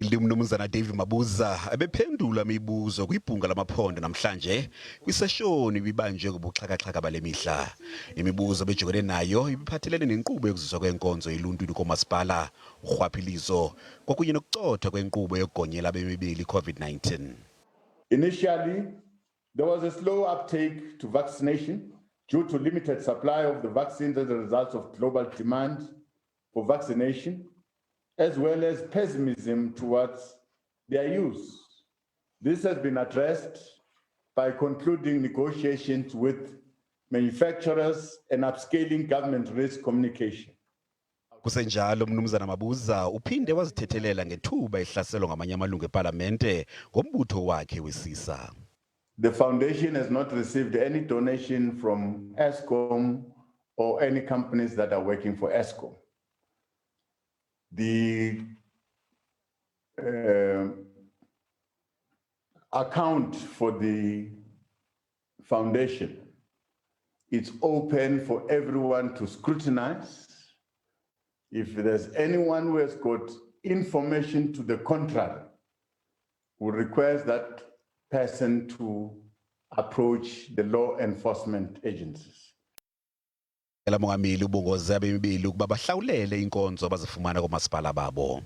Umnumzana David Mabuza ebephendula imibuzo kwibhunga lamaphondo namhlanje kwiseshoni ibibanjwe kubuxhakaxhaka bale mihla. Imibuzo bejongene nayo ibiphathelene nenkqubo yokuziswa kwenkonzo eluntwini komasipala, urhwaphilizo kwakunye nokucothwa kwenkqubo yogonyela abemi COVID-19. Initially, there was a slow uptake to vaccination due to limited supply of the vaccines as a result of global demand for vaccination, as well as pessimism towards their use. This has been addressed by concluding negotiations with manufacturers and upscaling government risk communication. Kusenjalo umnumzana Mabuza uphinde wazithethelela ngethuba ehlaselwa ngamanye amalungu eParlamente ngombutho wakhe wesisa. The foundation has not received any donation from Eskom or any companies that are working for Eskom. The account for the foundation, it's open for everyone to scrutinize. If there's anyone who has got information to the contrary, we request that person to approach the law enforcement agencies. USekela Mongameli ubongoza abemi ukuba bahlawulele inkonzo abazifumana komasipala babo.